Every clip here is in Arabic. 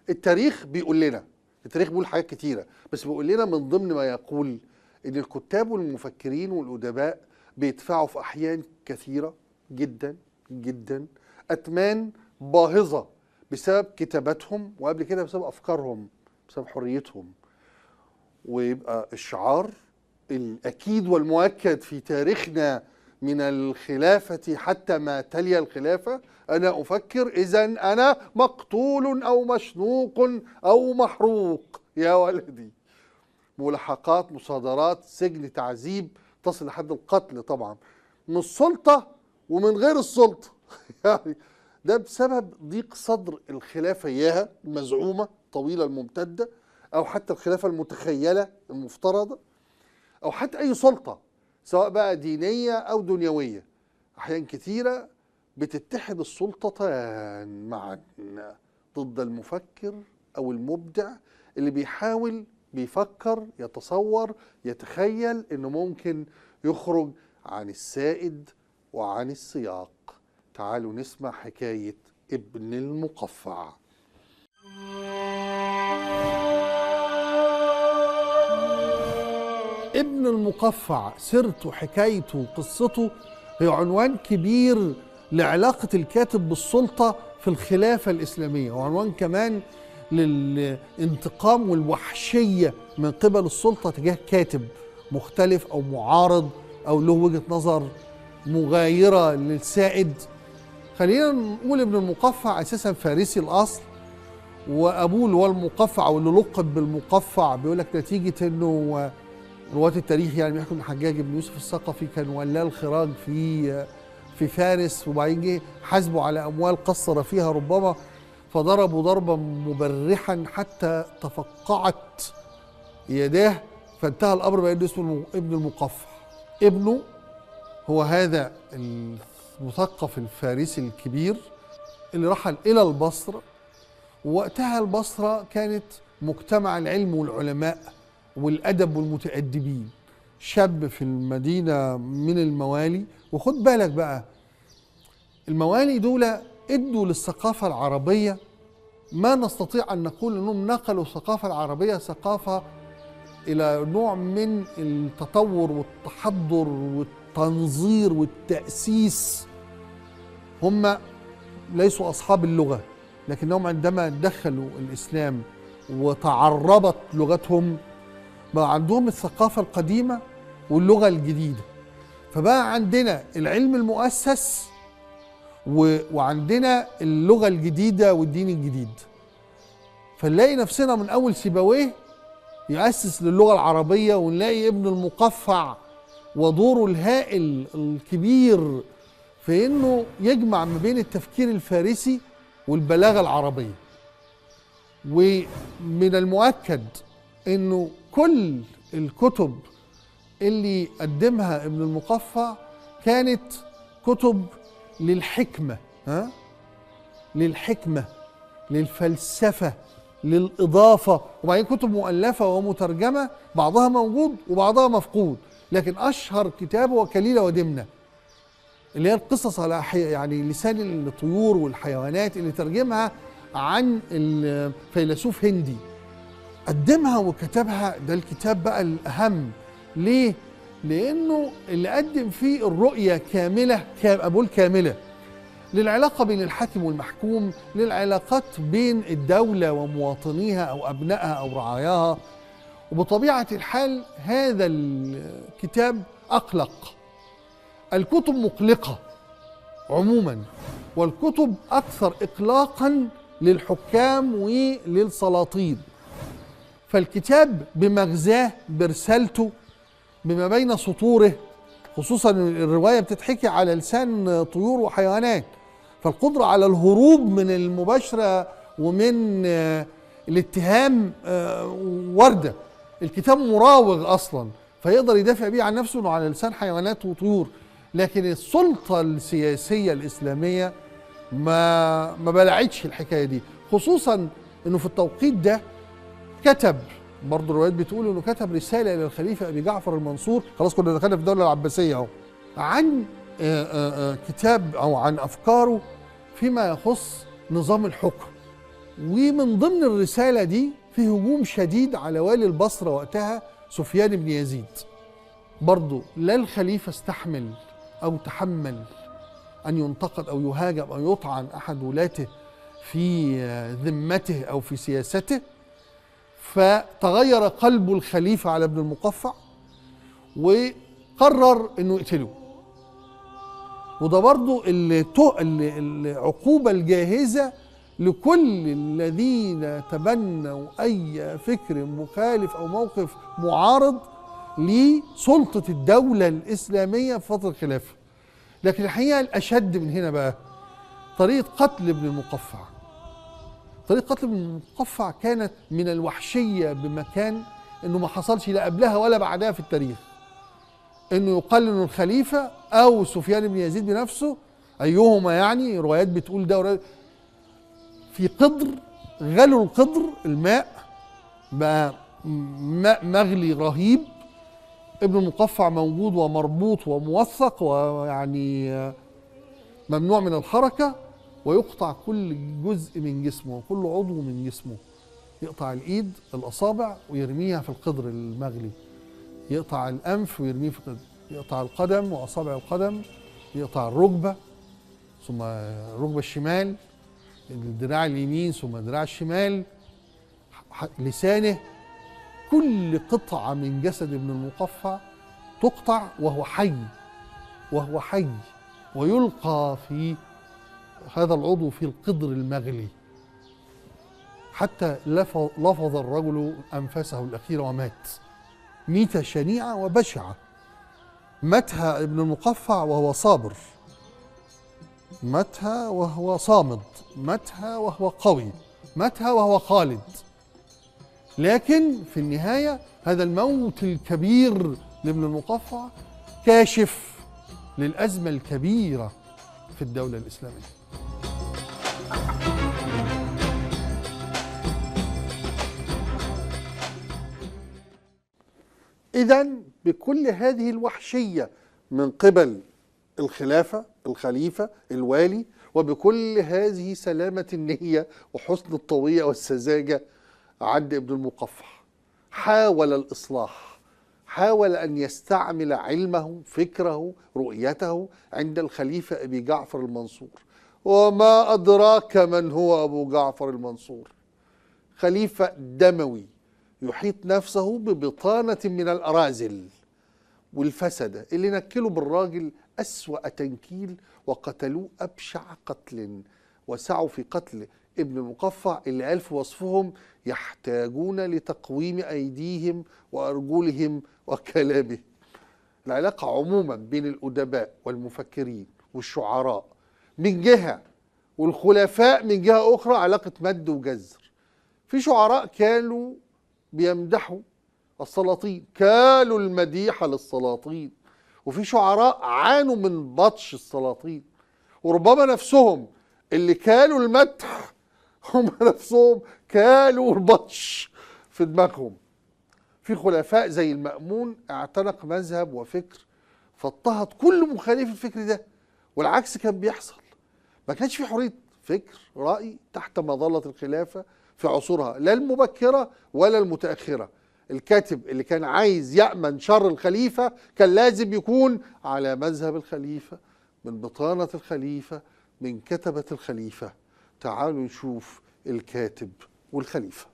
التاريخ بيقول لنا، التاريخ بيقول حاجات كتيرة، بس بيقول لنا من ضمن ما يقول إن الكتاب والمفكرين والأدباء بيدفعوا في أحيان كثيرة جدا جدا أثمان باهظة بسبب كتاباتهم، وقبل كده بسبب أفكارهم، بسبب حريتهم. ويبقى الشعار الأكيد والمؤكد في تاريخنا من الخلافة حتى ما تلي الخلافة: أنا أفكر إذن أنا مقتول أو مشنوق أو محروق يا ولدي. ملاحقات، مصادرات، سجن، تعذيب، تصل لحد القتل طبعا، من السلطة ومن غير السلطة يعني ده بسبب ضيق صدر الخلافة إياها المزعومة طويلة الممتدة، أو حتى الخلافة المتخيلة المفترضة، أو حتى أي سلطة سواء بقى دينية أو دنيوية. أحيان كثيرة بتتحد السلطتان معا ضد المفكر أو المبدع اللي بيحاول، بيفكر، يتصور، يتخيل إنه ممكن يخرج عن السائد وعن السياق. تعالوا نسمع حكاية ابن المقفع. ابن المقفع سيرته، حكايته، قصته هي عنوان كبير لعلاقة الكاتب بالسلطة في الخلافة الإسلامية، وعنوان كمان للانتقام والوحشية من قبل السلطة تجاه كاتب مختلف أو معارض أو له وجهة نظر مغايرة للسائد. خلينا نقول ابن المقفع أساسا فارسي الأصل، وأبوه اللي هو المقفع واللي لقب بالمقفع بيقول لك نتيجة إنه رواة التاريخ يعني بيحكوا ان حجاج بن يوسف الثقفي كان ولاه الخراج في فارس، وبعدين جه حاسبه على اموال قصر فيها ربما، فضربوا ضربا مبرحا حتى تفقعت يداه، فانتهى الامر بانه اسمه ابن المقفع. ابنه هو هذا المثقف الفارسي الكبير اللي رحل الى البصره، ووقتها البصره كانت مجتمع العلم والعلماء والأدب والمتأدبين. شاب في المدينة من الموالي، وخد بالك بقى الموالي دول ادوا للثقافة العربية ما نستطيع أن نقول أنهم نقلوا الثقافة العربية ثقافة إلى نوع من التطور والتحضر والتنظير والتأسيس. هم ليسوا أصحاب اللغة، لكنهم عندما دخلوا الإسلام وتعربت لغتهم بقى عندهم الثقافة القديمة واللغة الجديدة، فبقى عندنا العلم المؤسس وعندنا اللغة الجديدة والدين الجديد. فنلاقي نفسنا من أول سيبويه يأسس للغة العربية، ونلاقي ابن المقفع ودوره الهائل الكبير في إنه يجمع ما بين التفكير الفارسي والبلاغة العربية. ومن المؤكد إنه كل الكتب اللي قدمها ابن المقفع كانت كتب للحكمة، للحكمة، للفلسفة، للإضافة، وبعدين كتب مؤلفة ومترجمة، بعضها موجود وبعضها مفقود. لكن أشهر كتابه وكليلة ودمنة، اللي هي القصص على يعني لسان الطيور والحيوانات، اللي ترجمها عن الفيلسوف هندي قدمها وكتبها. ده الكتاب بقى الأهم. ليه؟ لأنه اللي قدم فيه الرؤية كاملة، أقول كاملة، للعلاقة بين الحاكم والمحكوم، للعلاقات بين الدولة ومواطنيها أو أبنائها أو رعاياها. وبطبيعة الحال هذا الكتاب أقلق. الكتب مقلقة عموما، والكتب أكثر إقلاقا للحكام وللسلاطين. فالكتاب بمغزاه، برسالته، بما بين سطوره، خصوصا الرواية بتتحكي على لسان طيور وحيوانات، فالقدرة على الهروب من المباشرة ومن الاتهام وردة. الكتاب مراوغ أصلا، فيقدر يدافع بيه عن نفسه انه على لسان حيوانات وطيور. لكن السلطة السياسية الإسلامية ما بلعتش الحكاية دي، خصوصا انه في التوقيت ده كتب، برضه الروايات بتقول انه كتب رسالة الى الخليفة ابي جعفر المنصور، خلاص كنا دخلنا في الدولة العباسية اهو، عن كتاب او عن افكاره فيما يخص نظام الحكم ومن ضمن الرسالة دي في هجوم شديد على والي البصرة وقتها سفيان بن يزيد. برضو لا الخليفة استحمل أو تحمل أن ينتقد أو يهاجم أو يطعن أحد ولاته في ذمته أو في سياسته، فتغير قلب الخليفة على ابن المقفع وقرر أنه يقتله. وده برضو العقوبة الجاهزة لكل الذين تبنوا أي فكر مخالف أو موقف معارض لسلطة الدولة الإسلامية في فترة الخلافة. لكن الحقيقة الأشد من هنا بقى طريقة قتل ابن المقفع. طريقة قتل ابن المقفع كانت من الوحشية بمكان أنه ما حصلش لا قبلها ولا بعدها في التاريخ. أنه يقال أنه الخليفة أو سفيان بن يزيد بنفسه أيهما، يعني روايات بتقول ده، في قدر غلوا القدر الماء بقى ماء مغلي رهيب، ابن المقفع موجود ومربوط وموثق ويعني ممنوع من الحركة، ويقطع كل جزء من جسمه وكل عضو من جسمه. يقطع الإيد الأصابع ويرميها في القدر المغلي، يقطع الأنف ويرميه في القدر، يقطع القدم وأصابع القدم، يقطع الركبة ثم الركبة الشمال، الدراع اليمين ثم الدراع الشمال، لسانه. كل قطعة من جسد ابن المقفع تقطع وهو حي ويلقى في هذا العضو في القدر المغلي حتى لفظ الرجل أنفاسه الأخيرة ومات ميتة شنيعة وبشعة. ماتها ابن المقفع وهو صابر، ماتها وهو صامد، ماتها وهو قوي، ماتها وهو خالد. لكن في النهاية هذا الموت الكبير لابن المقفع كاشف للأزمة الكبيرة في الدولة الإسلامية. إذن بكل هذه الوحشية من قبل الخلافة، الخليفة، الوالي، وبكل هذه سلامة النية وحسن الطوية والسذاجة عند ابن المقفع، حاول الإصلاح، حاول أن يستعمل علمه، فكره، رؤيته عند الخليفة أبي جعفر المنصور. وما أدراك من هو أبو جعفر المنصور؟ خليفة دموي يحيط نفسه ببطانة من الأراذل والفسدة اللي نكلوا بالراجل أسوأ تنكيل وقتلوه أبشع قتل، وسعوا في قتل ابن المقفع اللي قال في وصفهم يحتاجون لتقويم أيديهم وأرجلهم وكلامهم. العلاقة عموما بين الأدباء والمفكرين والشعراء من جهة والخلفاء من جهة أخرى علاقة مد وجزر. في شعراء كانوا بيمدحوا السلاطين، كالوا المديح للسلاطين، وفي شعراء عانوا من بطش السلاطين، وربما نفسهم اللي كالوا المدح هم نفسهم كالوا البطش في دماغهم. في خلفاء زي المأمون اعتنق مذهب وفكر فاضطهد كل مخالف الفكر ده، والعكس كان بيحصل. ما كانش في حرية فكر رأي تحت مظلة الخلافة في عصورها، لا المبكرة ولا المتأخرة. الكاتب اللي كان عايز يأمن شر الخليفة كان لازم يكون على مذهب الخليفة، من بطانة الخليفة، من كتبة الخليفة. تعالوا نشوف الكاتب والخليفة.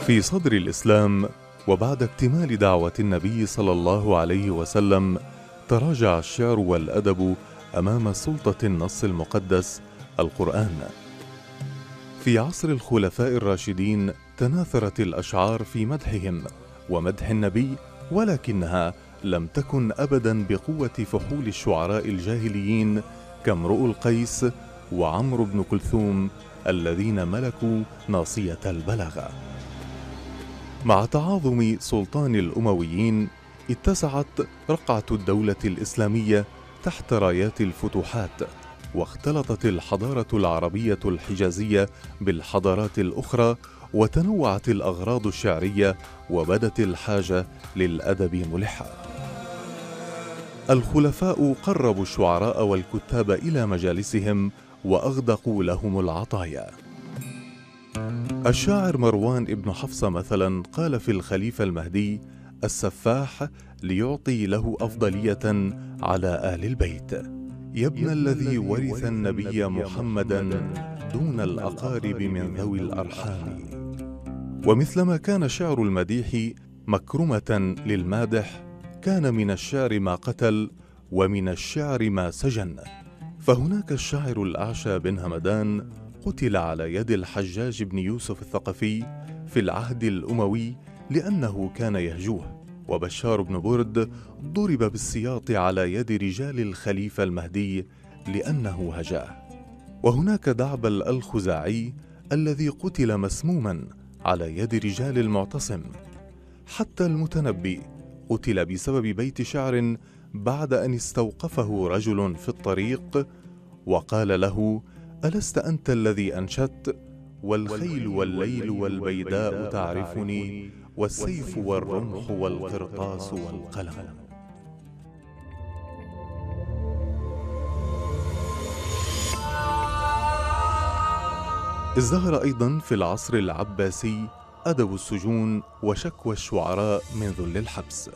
في صدر الإسلام وبعد اكتمال دعوة النبي صلى الله عليه وسلم تراجع الشعر والأدب أمام سلطة النص المقدس القرآن. في عصر الخلفاء الراشدين تناثرت الأشعار في مدحهم ومدح النبي، ولكنها لم تكن أبدا بقوة فحول الشعراء الجاهليين كامرؤ القيس وعمرو بن كلثوم الذين ملكوا ناصية البلاغة. مع تعاظم سلطان الأمويين اتسعت رقعة الدولة الإسلامية تحت رايات الفتوحات، واختلطت الحضارة العربية الحجازية بالحضارات الأخرى، وتنوعت الأغراض الشعرية، وبدت الحاجة للأدب ملحة. الخلفاء قربوا الشعراء والكتاب إلى مجالسهم وأغدقوا لهم العطايا. الشاعر مروان ابن حفصة مثلا قال في الخليفة المهدي السفاح ليعطي له أفضلية على آل البيت: يا ابن الذي ورث النبي محمدا دون الأقارب من ذوي الأرحام. ومثلما كان شعر المديح مكرمة للمادح، كان من الشعر ما قتل ومن الشعر ما سجن. فهناك الشاعر الأعشى بن همدان قتل على يد الحجاج بن يوسف الثقفي في العهد الأموي لأنه كان يهجوه، وبشار بن برد ضرب بالسياط على يد رجال الخليفة المهدي لأنه هجاه. وهناك دعبل الخزاعي الذي قتل مسموما على يد رجال المعتصم. حتى المتنبي قتل بسبب بيت شعر بعد أن استوقفه رجل في الطريق وقال له: ألست أنت الذي أنشدت والخيل والليل والبيداء تعرفني والسيف والرمح والقرطاس والقلم. ازدهر أيضا في العصر العباسي أدب السجون وشكوى الشعراء من ذل الحبس.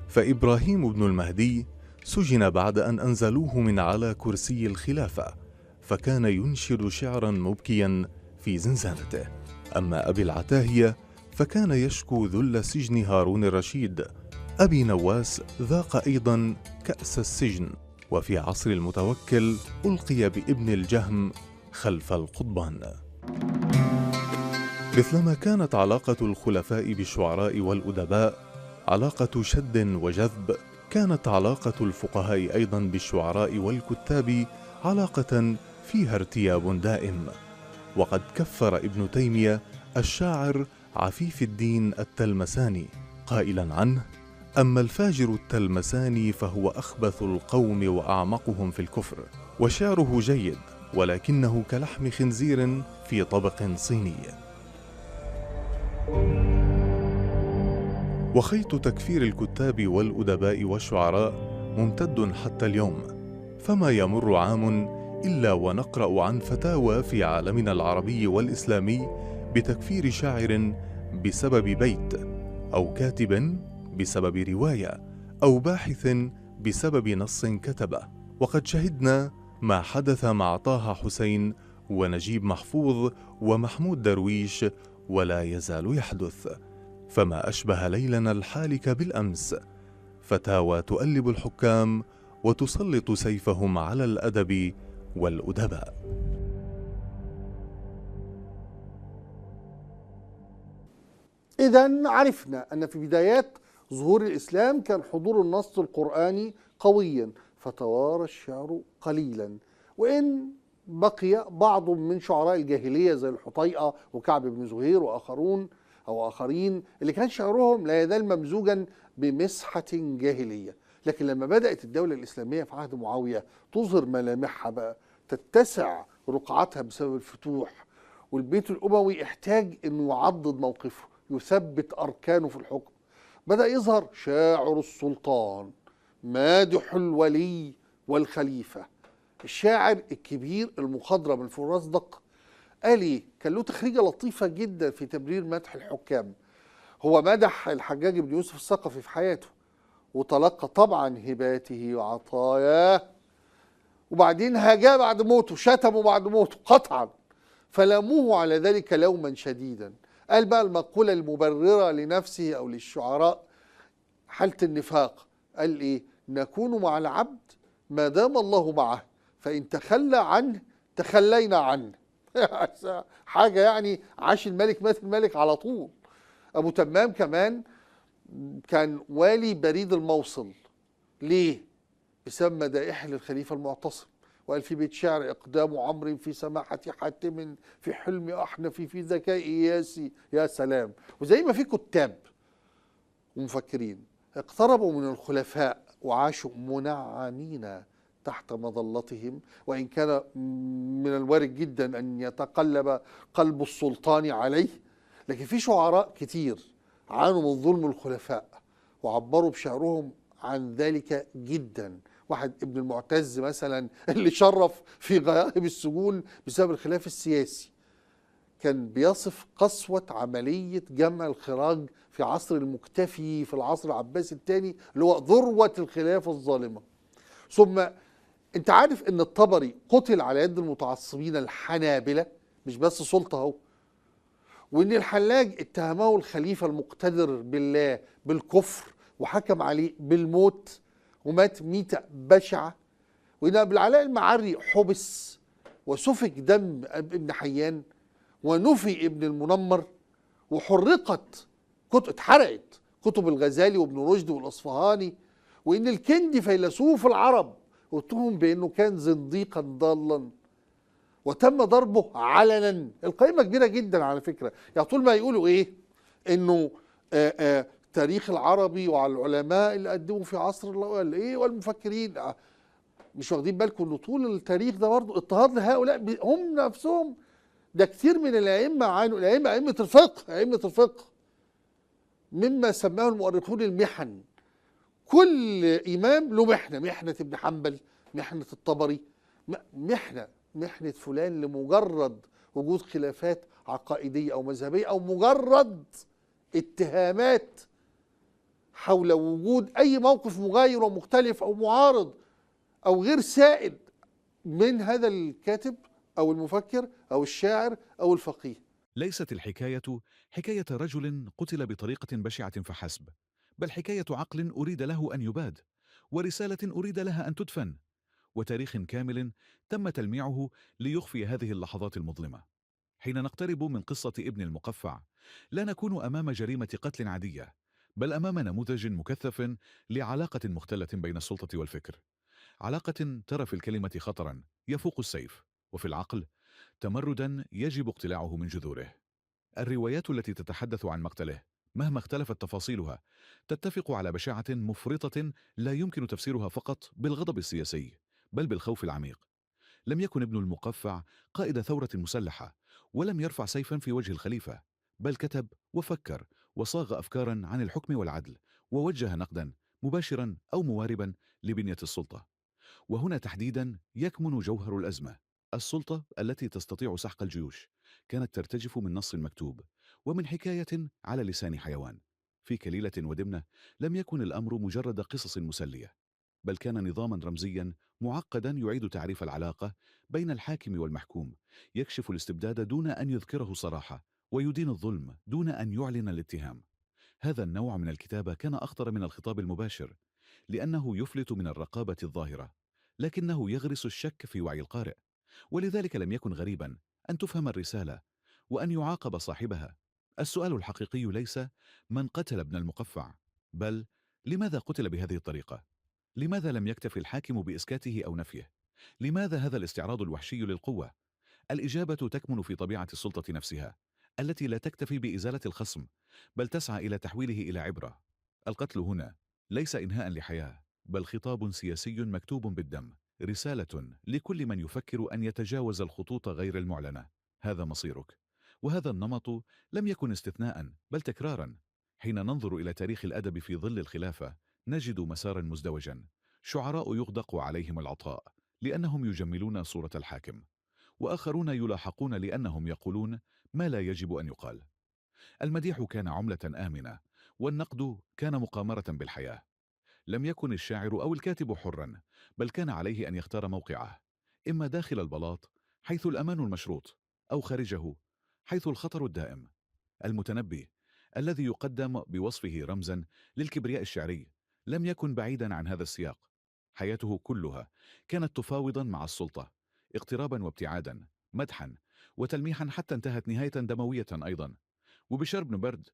فإبراهيم بن المهدي سجن بعد أن أنزلوه من على كرسي الخلافة، فكان ينشد شعرا مبكيا في زنزانته. أما أبي العتاهية فكان يشكو ذل سجن هارون الرشيد. أبي نواس ذاق أيضا كأس السجن. وفي عصر المتوكل ألقي بابن الجهم خلف القضبان. مثلما كانت علاقة الخلفاء بالشعراء والأدباء علاقة شد وجذب، كانت علاقة الفقهاء أيضا بالشعراء والكتاب علاقة فيها ارتياب دائم. وقد كفر ابن تيمية الشاعر عفيف الدين التلمساني قائلا عنه: أما الفاجر التلمساني فهو أخبث القوم وأعمقهم في الكفر، وشعره جيد ولكنه كلحم خنزير في طبق صيني. وخيط تكفير الكتاب والأدباء والشعراء ممتد حتى اليوم، فما يمر عام إلا ونقرأ عن فتاوى في عالمنا العربي والإسلامي بتكفير شاعر بسبب بيت، أو كاتب بسبب رواية، أو باحث بسبب نص كتبه. وقد شهدنا ما حدث مع طه حسين ونجيب محفوظ ومحمود درويش، ولا يزال يحدث. فما أشبه ليلنا الحالك بالأمس، فتاوى تؤلب الحكام وتسلط سيفهم على الأدب والأدباء. إذن عرفنا أن في بدايات ظهور الإسلام كان حضور النص القرآني قويا، فتوارى الشعر قليلا، وإن بقي بعض من شعراء الجاهلية زي الحطيئة وكعب بن زهير آخرين اللي كان شعرهم لا يزال ممزوجا بمسحة جاهلية. لكن لما بدأت الدولة الإسلامية في عهد معاوية تظهر ملامحها بقى، تتسع رقعتها بسبب الفتوح، والبيت الأموي احتاج أنه يعضد موقفه، يثبت أركانه في الحكم، بدأ يظهر شاعر السلطان، مادح الولي والخليفة. الشاعر الكبير المخضرم الفرزدق قال ايه؟ كان له تخريجه لطيفه جدا في تبرير مدح الحكام. هو مدح الحجاج بن يوسف الثقفي في حياته، وتلقى طبعا هباته وعطاياه، وبعدين هاجاه بعد موته، شتمه بعد موته قطعا، فلاموه على ذلك لوما شديدا. قال بقى المقولة المبررة لنفسه أو للشعراء حالة النفاق، قال إيه؟ نكون مع العبد ما دام الله معه، فإن تخلى عنه تخلينا عنه. حاجة يعني عاش الملك مات الملك على طول. أبو تمام كمان كان والي بريد الموصل. ليه؟ بسبب مدائح للخليفة المعتصم، وقال في بيت شعر: إقدام عمرو في سماحة حاتم، في حلم أحنف، في ذكاء إياسي. يا سلام! وزي ما في كتاب ومفكرين اقتربوا من الخلفاء وعاشوا منعمين تحت مظلتهم، وإن كان من الوارد جدا أن يتقلب قلب السلطان عليه، لكن في شعراء كتير عانوا من ظلم الخلفاء وعبروا بشعرهم عن ذلك جدا. واحد ابن المعتز مثلا اللي شرف في غياهب السجون بسبب الخلاف السياسي، كان بيصف قسوة عملية جمع الخراج في عصر المكتفي في العصر العباسي الثاني اللي هو ذروة الخلافة الظالمة. ثم انت عارف ان الطبري قتل على يد المتعصبين الحنابلة، مش بس سلطة اهو، وان الحلاج اتهمه الخليفة المقتدر بالله بالكفر وحكم عليه بالموت ومات ميتة بشعة، وان ابو العلاء المعري حبس وسفك دم ابن حيان ونفي ابن المنمر وحرقت كتب، اتحرقت كتب الغزالي وابن رشد والاصفهاني، وان الكندي فيلسوف العرب اتهم بانه كان زنديقا ضالا وتم ضربه علنا. القائمه كبيره جدا على فكره، يعني طول ما يقولوا ايه انه تاريخ العربي وعلى العلماء اللي قدموا في عصر الايه والمفكرين، مش واخدين بالكم انه طول التاريخ ده برضه اضطهاد لهؤلاء هم نفسهم. ده كتير من الائمه عانوا، الائمه ائمه الفقه مما سماه المؤرخون المحن. كل امام له محنه، محنه ابن حنبل، محنه الطبري، محنه فلان لمجرد وجود خلافات عقائديه او مذهبيه او مجرد اتهامات حول وجود اي موقف مغاير ومختلف او معارض او غير سائد من هذا الكاتب او المفكر او الشاعر او الفقيه. ليست الحكاية حكاية رجل قتل بطريقة بشعة فحسب، بل حكاية عقل أريد له أن يباد، ورسالة أريد لها أن تدفن، وتاريخ كامل تم تلميعه ليخفي هذه اللحظات المظلمة. حين نقترب من قصة ابن المقفع لا نكون أمام جريمة قتل عادية، بل أمام نموذج مكثف لعلاقة مختلة بين السلطة والفكر، علاقة ترى في الكلمة خطرا يفوق السيف، وفي العقل تمردا يجب اقتلاعه من جذوره. الروايات التي تتحدث عن مقتله مهما اختلفت تفاصيلها تتفق على بشاعة مفرطة لا يمكن تفسيرها فقط بالغضب السياسي، بل بالخوف العميق. لم يكن ابن المقفع قائد ثورة مسلحة، ولم يرفع سيفا في وجه الخليفة، بل كتب وفكر وصاغ أفكارا عن الحكم والعدل، ووجه نقدا مباشرا أو مواربا لبنية السلطة. وهنا تحديدا يكمن جوهر الأزمة. السلطة التي تستطيع سحق الجيوش كانت ترتجف من نص مكتوب ومن حكاية على لسان حيوان. في كليلة ودمنة لم يكن الأمر مجرد قصص مسلية، بل كان نظاما رمزيا معقدا يعيد تعريف العلاقة بين الحاكم والمحكوم، يكشف الاستبداد دون أن يذكره صراحة، ويدين الظلم دون أن يعلن الاتهام. هذا النوع من الكتابة كان أخطر من الخطاب المباشر، لأنه يفلت من الرقابة الظاهرة، لكنه يغرس الشك في وعي القارئ. ولذلك لم يكن غريبا أن تفهم الرسالة وأن يعاقب صاحبها. السؤال الحقيقي ليس من قتل ابن المقفع، بل لماذا قتل بهذه الطريقة؟ لماذا لم يكتف الحاكم بإسكاته أو نفيه؟ لماذا هذا الاستعراض الوحشي للقوة؟ الإجابة تكمن في طبيعة السلطة نفسها، التي لا تكتفي بإزالة الخصم، بل تسعى إلى تحويله إلى عبرة. القتل هنا ليس إنهاء لحياة، بل خطاب سياسي مكتوب بالدم، رسالة لكل من يفكر أن يتجاوز الخطوط غير المعلنة. هذا مصيرك. وهذا النمط لم يكن استثناء، بل تكرارا. حين ننظر إلى تاريخ الأدب في ظل الخلافة نجد مسارا مزدوجا. شعراء يغدق عليهم العطاء لأنهم يجملون صورة الحاكم، وآخرون يلاحقون لأنهم يقولون ما لا يجب أن يقال. المديح كان عملة آمنة، والنقد كان مقامرة بالحياة. لم يكن الشاعر أو الكاتب حرا، بل كان عليه أن يختار موقعه، إما داخل البلاط حيث الأمان المشروط، أو خارجه حيث الخطر الدائم. المتنبي الذي يقدم بوصفه رمزا للكبرياء الشعري لم يكن بعيدا عن هذا السياق. حياته كلها كانت تفاوضا مع السلطة، اقترابا وابتعادا، مدحا وتلميحا، حتى انتهت نهاية دموية أيضا. وبشار بن برد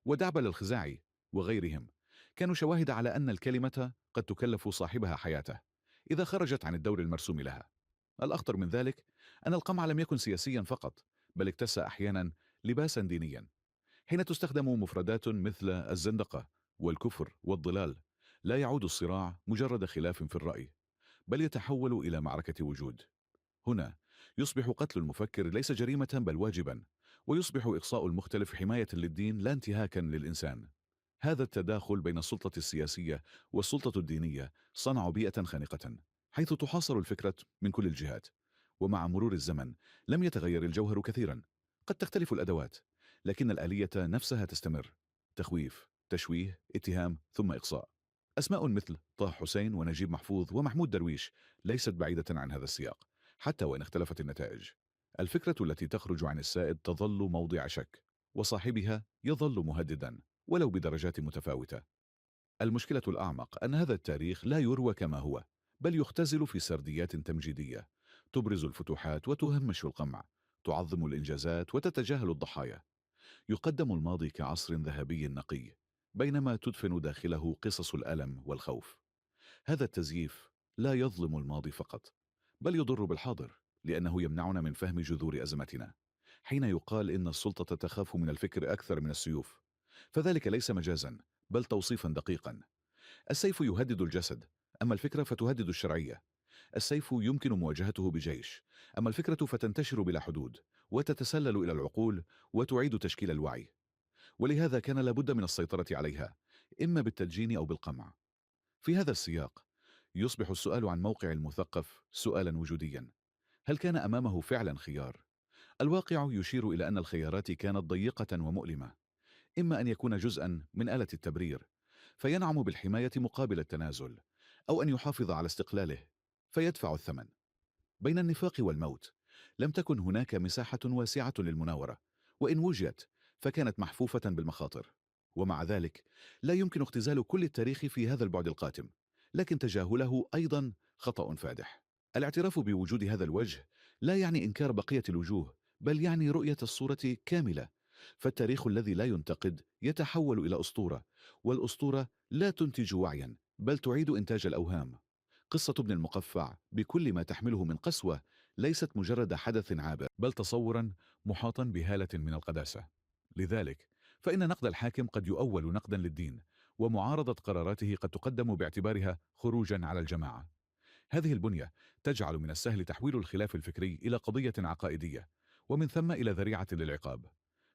ودعبل الخزاعي وغيرهم كانوا شواهد على أن الكلمة قد تكلف صاحبها حياته إذا خرجت عن الدور المرسوم لها. الأخطر من ذلك أن القمع لم يكن سياسيا فقط، بل اكتسى أحيانا لباسا دينيا. حين تستخدم مفردات مثل الزندقة والكفر والضلال لا يعود الصراع مجرد خلاف في الرأي، بل يتحول إلى معركة وجود. هنا يصبح قتل المفكر ليس جريمة بل واجبا، ويصبح إقصاء المختلف حماية للدين لا انتهاكا للإنسان. هذا التداخل بين السلطة السياسية والسلطة الدينية صنع بيئة خانقة، حيث تحاصر الفكرة من كل الجهات. ومع مرور الزمن لم يتغير الجوهر كثيرا، قد تختلف الأدوات، لكن الآلية نفسها تستمر: تخويف، تشويه، اتهام، ثم إقصاء. أسماء مثل طه حسين ونجيب محفوظ ومحمود درويش ليست بعيدة عن هذا السياق، حتى وإن اختلفت النتائج. الفكرة التي تخرج عن السائد تظل موضع شك، وصاحبها يظل مهددا ولو بدرجات متفاوتة. المشكلة الأعمق أن هذا التاريخ لا يروى كما هو، بل يختزل في سرديات تمجيدية تبرز الفتوحات وتهمش القمع، تعظم الإنجازات وتتجاهل الضحايا. يقدم الماضي كعصر ذهبي نقي، بينما تدفن داخله قصص الألم والخوف. هذا التزييف لا يظلم الماضي فقط، بل يضر بالحاضر، لأنه يمنعنا من فهم جذور أزمتنا. حين يقال إن السلطة تخاف من الفكر أكثر من السيوف، فذلك ليس مجازا، بل توصيفا دقيقا. السيف يهدد الجسد، أما الفكرة فتهدد الشرعية. السيف يمكن مواجهته بجيش، أما الفكرة فتنتشر بلا حدود، وتتسلل إلى العقول، وتعيد تشكيل الوعي. ولهذا كان لابد من السيطرة عليها، إما بالتدجين أو بالقمع. في هذا السياق يصبح السؤال عن موقع المثقف سؤالا وجوديا: هل كان أمامه فعلا خيار؟ الواقع يشير إلى أن الخيارات كانت ضيقة ومؤلمة. إما أن يكون جزءا من آلة التبرير فينعم بالحماية مقابل التنازل، أو أن يحافظ على استقلاله فيدفع الثمن. بين النفاق والموت لم تكن هناك مساحة واسعة للمناورة، وإن وجدت فكانت محفوفة بالمخاطر. ومع ذلك لا يمكن اختزال كل التاريخ في هذا البعد القاتم، لكن تجاهله أيضا خطأ فادح. الاعتراف بوجود هذا الوجه لا يعني إنكار بقية الوجوه، بل يعني رؤية الصورة كاملة. فالتاريخ الذي لا ينتقد يتحول إلى أسطورة، والأسطورة لا تنتج وعيا، بل تعيد إنتاج الأوهام. قصة ابن المقفع بكل ما تحمله من قسوة ليست مجرد حدث عابر، بل تصورا محاطا بهالة من القداسة. لذلك فإن نقد الحاكم قد يؤول نقدا للدين، ومعارضة قراراته قد تقدم باعتبارها خروجا على الجماعة. هذه البنية تجعل من السهل تحويل الخلاف الفكري إلى قضية عقائدية، ومن ثم إلى ذريعة للعقاب.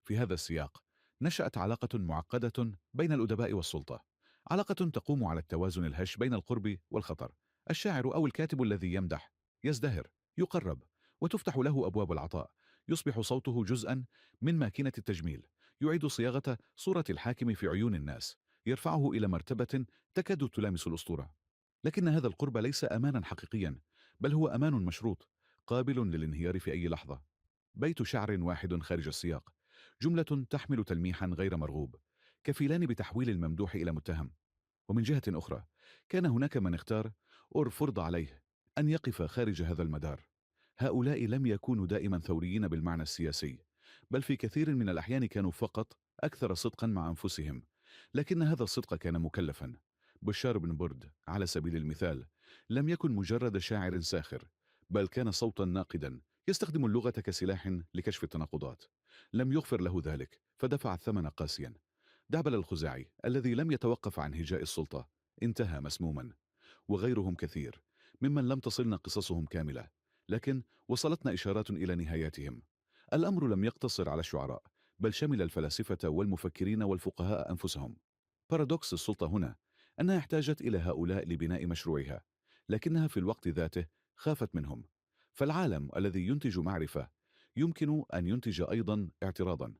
في هذا السياق نشأت علاقة معقدة بين الأدباء والسلطة، علاقة تقوم على التوازن الهش بين القرب والخطر. الشاعر أو الكاتب الذي يمدح يزدهر، يقرب، وتفتح له أبواب العطاء، يصبح صوته جزءا من ماكينة التجميل، يعيد صياغة صورة الحاكم في عيون الناس، يرفعه إلى مرتبة تكاد تلامس الأسطورة. لكن هذا القرب ليس أمانا حقيقيا، بل هو أمان مشروط، قابل للانهيار في أي لحظة. بيت شعر واحد خارج السياق، جملة تحمل تلميحا غير مرغوب، كفيلان بتحويل الممدوح إلى متهم. ومن جهة أخرى كان هناك من اختار فرض عليه أن يقف خارج هذا المدار. هؤلاء لم يكونوا دائما ثوريين بالمعنى السياسي، بل في كثير من الأحيان كانوا فقط أكثر صدقا مع أنفسهم، لكن هذا الصدق كان مكلفا. بشار بن برد على سبيل المثال لم يكن مجرد شاعر ساخر، بل كان صوتا ناقدا يستخدم اللغة كسلاح لكشف التناقضات. لم يغفر له ذلك فدفع الثمن قاسيا. دعبل الخزاعي الذي لم يتوقف عن هجاء السلطة انتهى مسموما، وغيرهم كثير ممن لم تصلنا قصصهم كاملة، لكن وصلتنا إشارات إلى نهاياتهم. الأمر لم يقتصر على الشعراء، بل شمل الفلاسفة والمفكرين والفقهاء أنفسهم. بارادوكس السلطة هنا أنها احتاجت إلى هؤلاء لبناء مشروعها، لكنها في الوقت ذاته خافت منهم. فالعالم الذي ينتج معرفة يمكن أن ينتج أيضا اعتراضا،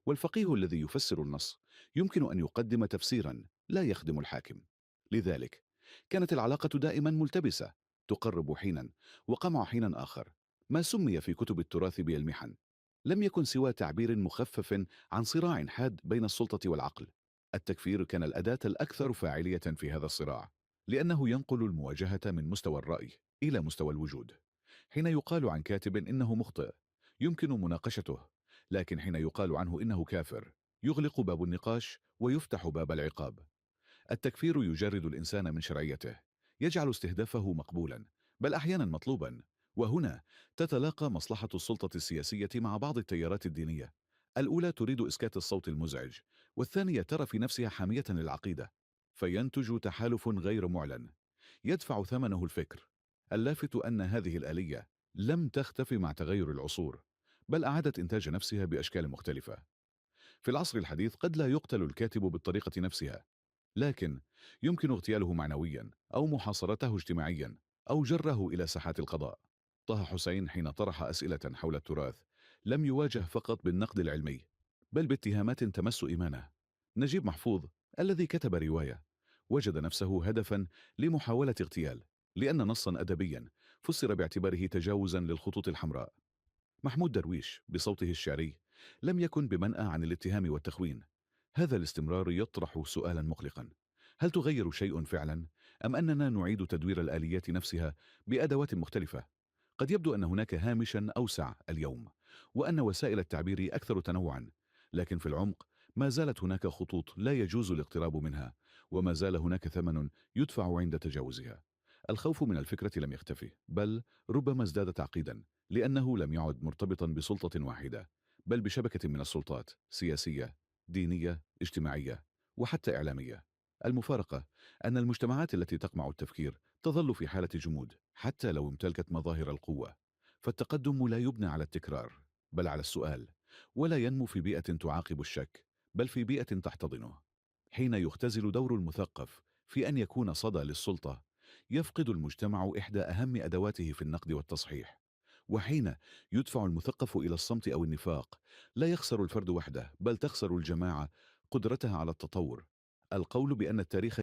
والفقيه الذي يفسر النص يمكن أن يقدم تفسيرا لا يخدم الحاكم. لذلك كانت العلاقة دائما ملتبسة، تقرب حينا وقمع حينا آخر. ما سمي في كتب التراث بالمحن لم يكن سوى تعبير مخفف عن صراع حاد بين السلطة والعقل. التكفير كان الأداة الأكثر فاعلية في هذا الصراع، لأنه ينقل المواجهة من مستوى الرأي إلى مستوى الوجود. حين يقال عن كاتب إنه مخطئ يمكن مناقشته، لكن حين يقال عنه إنه كافر يغلق باب النقاش ويفتح باب العقاب. التكفير يجرد الإنسان من شرعيته، يجعل استهدافه مقبولا، بل أحيانا مطلوبا. وهنا تتلاقى مصلحة السلطة السياسية مع بعض التيارات الدينية. الأولى تريد إسكات الصوت المزعج، والثانية ترى في نفسها حامية للعقيدة، فينتج تحالف غير معلن يدفع ثمنه الفكر. اللافت أن هذه الآلية لم تختفي مع تغير العصور، بل أعادت إنتاج نفسها بأشكال مختلفة. في العصر الحديث قد لا يقتل الكاتب بالطريقة نفسها، لكن يمكن اغتياله معنويا أو محاصرته اجتماعيا أو جره إلى ساحات القضاء. طه حسين حين طرح أسئلة حول التراث لم يواجه فقط بالنقد العلمي، بل باتهامات تمس إيمانه. نجيب محفوظ الذي كتب رواية وجد نفسه هدفا لمحاولة اغتيال، لأن نصا أدبيا فسر باعتباره تجاوزا للخطوط الحمراء. محمود درويش بصوته الشعري لم يكن بمنأى عن الاتهام والتخوين. هذا الاستمرار يطرح سؤالا مقلقا: هل تغير شيء فعلا، أم أننا نعيد تدوير الآليات نفسها بأدوات مختلفة؟ قد يبدو أن هناك هامشا أوسع اليوم، وأن وسائل التعبير أكثر تنوعا، لكن في العمق ما زالت هناك خطوط لا يجوز الاقتراب منها، وما زال هناك ثمن يدفع عند تجاوزها. الخوف من الفكرة لم يختفي، بل ربما ازداد تعقيدا، لأنه لم يعد مرتبطا بسلطة واحدة، بل بشبكة من السلطات: سياسية، دينية، اجتماعية، وحتى إعلامية. المفارقة أن المجتمعات التي تقمع التفكير تظل في حالة جمود حتى لو امتلكت مظاهر القوة. فالتقدم لا يبنى على التكرار، بل على السؤال، ولا ينمو في بيئة تعاقب الشك، بل في بيئة تحتضنه. حين يختزل دور المثقف في أن يكون صدى للسلطة، يفقد المجتمع إحدى أهم أدواته في النقد والتصحيح. وحين يدفع المثقف إلى الصمت أو النفاق، لا يخسر الفرد وحده، بل تخسر الجماعة قدرتها على التطور. القول بأن التاريخ